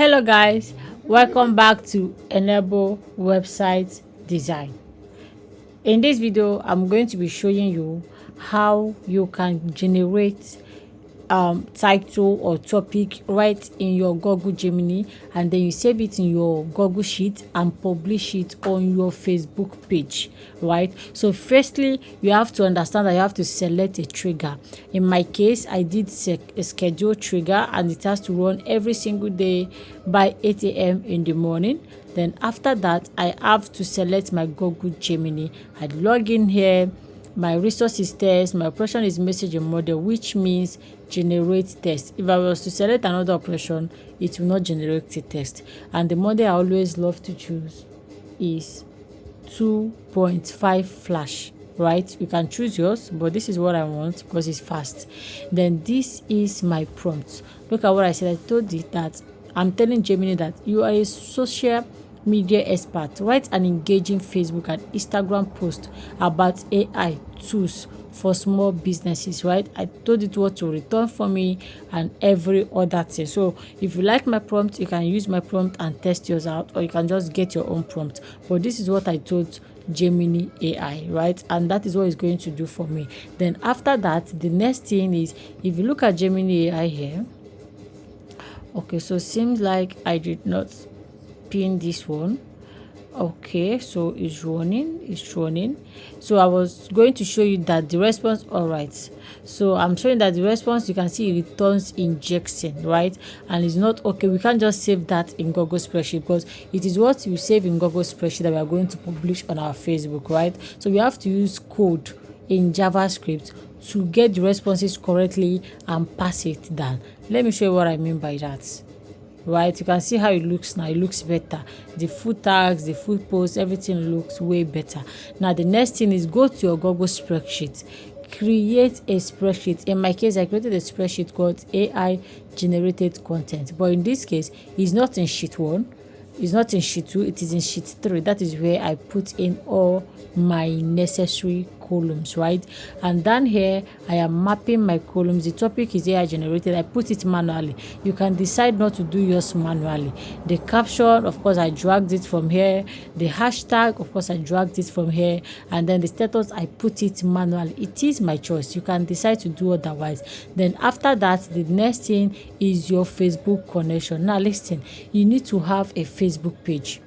Hello guys, welcome back to Enable Website Design. In this video, I'm going to be showing you how you can generate title or topic right in your Google Gemini, and then you save it in your Google Sheet and publish it on your Facebook page, right? So firstly, you have to understand that you have to select a trigger. In my case, I did a schedule trigger, and it has to run every single day by 8 a.m. in the morning. Then after that, I have to select my Google Gemini. I log in here. My resource is test, my operation is messaging model, which means generate text. If I was to select another operation, it will not generate a text. And the model I always love to choose is 2.5 flash, right? You can choose yours, but this is what I want because it's fast. Then this is my prompt. Look at what I said. I told it that I'm telling Gemini that you are a social media expert. Write an engaging Facebook and Instagram post about AI tools for small businesses, right? I told it what to return for me and every other thing. So if you like my prompt, you can use my prompt and test yours out, or you can just get your own prompt. But this is what I told Gemini AI, right? And that is what it's going to do for me. Then after that, the next thing is, if you look at Gemini AI here, okay, so it seems like I did not pin this one. Okay, so it's running. So I was going to show you that the response, all right, so I'm showing that the response, you can see it returns injection, right? And it's not okay. We can't just save that in Google spreadsheet, because it is what you save in Google spreadsheet that we are going to publish on our Facebook, right? So we have to use code in JavaScript to get the responses correctly and pass it down. Let me show you what I mean by that. Right, you can see how it looks now. It looks better. The full tags, the full post, everything looks way better. Now the next thing is go to your Google spreadsheet, create a spreadsheet. In my case, I created a spreadsheet called AI generated content, but in this case, it's not in sheet 1, it's not in sheet 2, it is in sheet 3. That is where I put in all my necessary columns, right? And down here I am mapping my columns. The topic is AI generated. I put it manually. You can decide not to do yours manually. The caption, of course, I dragged it from here. The hashtag, of course, I dragged it from here. And then the status, I put it manually. It is my choice. You can decide to do otherwise. Then after that, the next thing is your Facebook connection. Now listen, you need to have a Facebook page.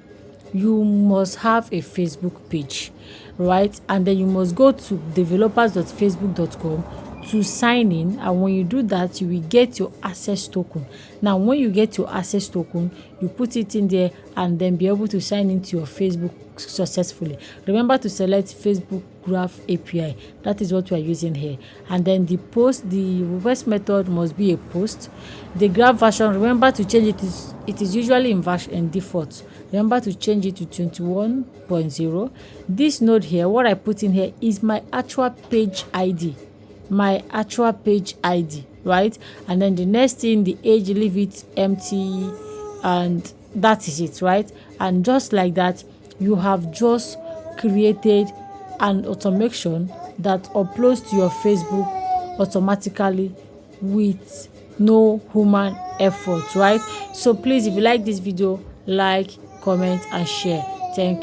You must have a Facebook page, right? And then you must go to developers.facebook.com to sign in, and when you do that, you will get your access token. Now when you get your access token, you put it in there and then be able to sign into your Facebook successfully. Remember to select Facebook Graph API. That is what we are using here. And then the post, the request method must be a post. The graph version, remember to change it. It is usually in default. Remember to change it to 21.0. This node here, what I put in here is my actual page ID. Right? And then the next thing, the age, leave it empty, and that is it, right? And just like that, you have just created an automation that uploads to your Facebook automatically with no human effort, right? So please, if you like this video, like, comment and share. Thank you.